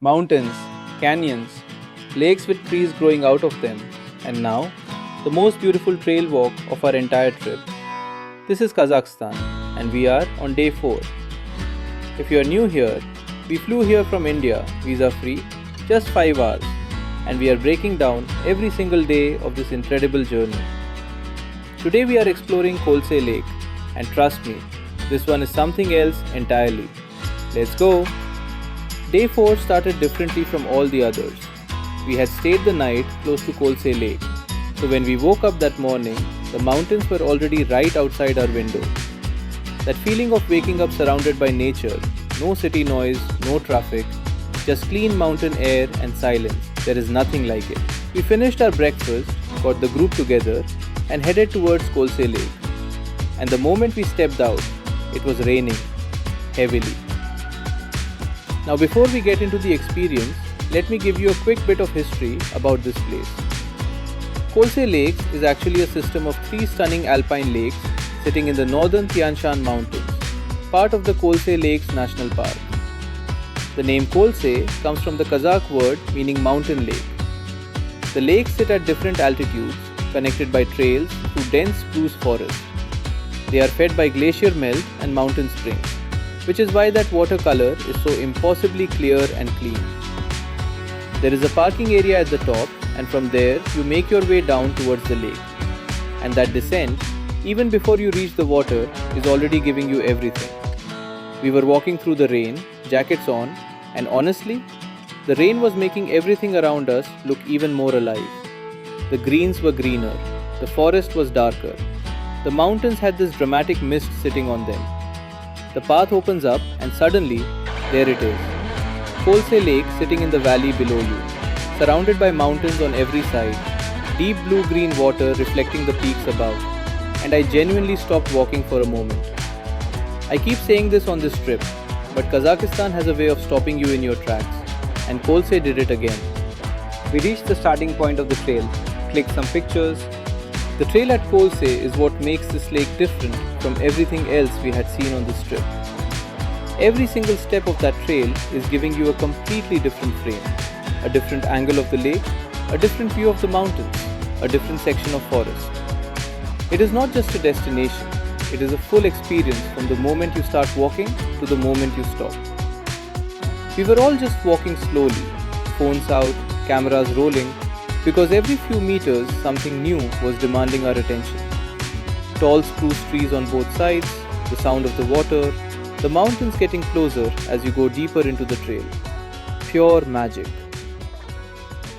mountains, canyons, lakes with trees growing out of them, and now, the most beautiful trail walk of our entire trip. This is Kazakhstan, and we are on day 4. If you are new here, we flew here from India, visa free, just 5 hours, and we are breaking down every single day of this incredible journey. Today we are exploring Kolsay Lake, and trust me, this one is something else entirely. Let's go! Day 4 started differently from all the others. We had stayed the night close to Kolsay Lake, so when we woke up that morning, the mountains were already right outside our window. That feeling of waking up surrounded by nature, no city noise, no traffic, just clean mountain air and silence, there is nothing like it. We finished our breakfast, got the group together, and headed towards Kolsay Lake. And the moment we stepped out, it was raining heavily. Now before we get into the experience, let me give you a quick bit of history about this place. Kolsay Lakes is actually a system of 3 stunning alpine lakes sitting in the northern Tian Shan mountains, part of the Kolsay Lakes National Park. The name Kolsay comes from the Kazakh word meaning mountain lake. The lakes sit at different altitudes, connected by trails through dense spruce forest. They are fed by glacier melt and mountain springs, which is why that watercolor is so impossibly clear and clean. There is a parking area at the top, and from there you make your way down towards the lake. And that descent, even before you reach the water, is already giving you everything. We were walking through the rain, jackets on, and honestly, the rain was making everything around us look even more alive. The greens were greener, the forest was darker, the mountains had this dramatic mist sitting on them. The path opens up and suddenly, there it is. Kolsay Lake sitting in the valley below you, surrounded by mountains on every side, deep blue-green water reflecting the peaks above, and I genuinely stopped walking for a moment. I keep saying this on this trip, but Kazakhstan has a way of stopping you in your tracks, and Kolsay did it again. We reached the starting point of the trail, clicked some pictures. The trail at Kolsay is what makes this lake different from everything else we had seen on this trip. Every single step of that trail is giving you a completely different frame, a different angle of the lake, a different view of the mountains, a different section of forest. It is not just a destination, it is a full experience from the moment you start walking to the moment you stop. We were all just walking slowly, phones out, cameras rolling, because every few meters something new was demanding our attention. Tall spruce trees on both sides, the sound of the water, the mountains getting closer as you go deeper into the trail. Pure magic.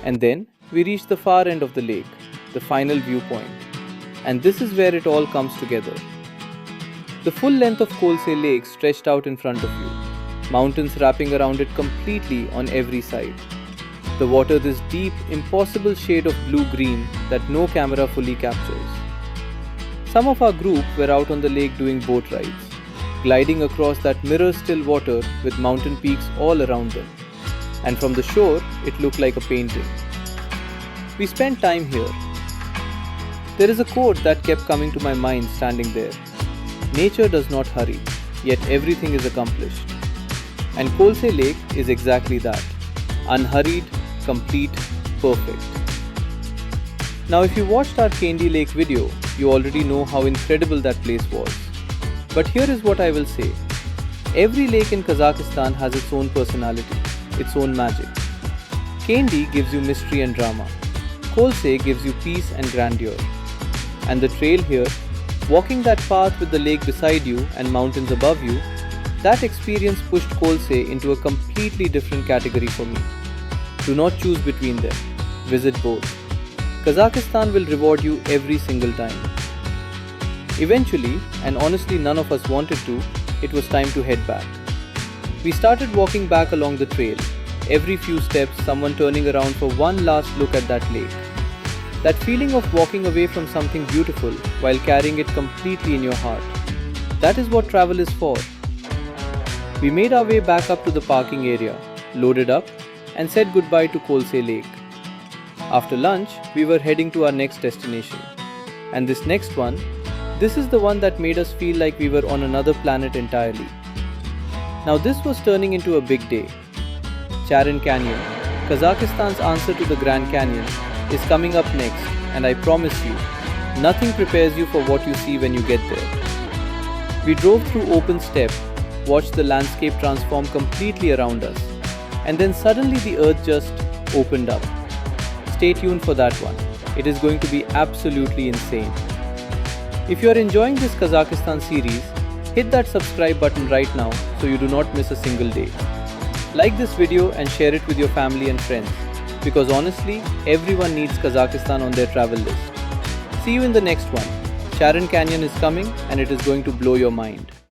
And then we reached the far end of the lake, the final viewpoint. And this is where it all comes together. The full length of Kolsay Lake stretched out in front of you, mountains wrapping around it completely on every side. The water this deep, impossible shade of blue-green that no camera fully captures. Some of our group were out on the lake doing boat rides, gliding across that mirror-still water with mountain peaks all around them. And from the shore, it looked like a painting. We spent time here. There is a quote that kept coming to my mind standing there. Nature does not hurry, yet everything is accomplished. And Kolsay Lake is exactly that. Unhurried, complete, perfect. Now if you watched our Kaindy Lake video, you already know how incredible that place was. But here is what I will say. Every lake in Kazakhstan has its own personality, its own magic. Kaindy gives you mystery and drama. Kolsay gives you peace and grandeur. And the trail here, walking that path with the lake beside you and mountains above you, that experience pushed Kolsay into a completely different category for me. Do not choose between them. Visit both. Kazakhstan will reward you every single time. Eventually, and honestly none of us wanted to, it was time to head back. We started walking back along the trail, every few steps someone turning around for one last look at that lake. That feeling of walking away from something beautiful while carrying it completely in your heart. That is what travel is for. We made our way back up to the parking area, loaded up, and said goodbye to Kolsay Lake. After lunch, we were heading to our next destination. And this next one, this is the one that made us feel like we were on another planet entirely. Now this was turning into a big day. Charan Canyon, Kazakhstan's answer to the Grand Canyon, is coming up next, and I promise you, nothing prepares you for what you see when you get there. We drove through open steppe, watched the landscape transform completely around us, and then suddenly the earth just opened up. Stay tuned for that one. It is going to be absolutely insane. If you are enjoying this Kazakhstan series, hit that subscribe button right now so you do not miss a single day. Like this video and share it with your family and friends, because honestly, everyone needs Kazakhstan on their travel list. See you in the next one. Charan Canyon is coming and it is going to blow your mind.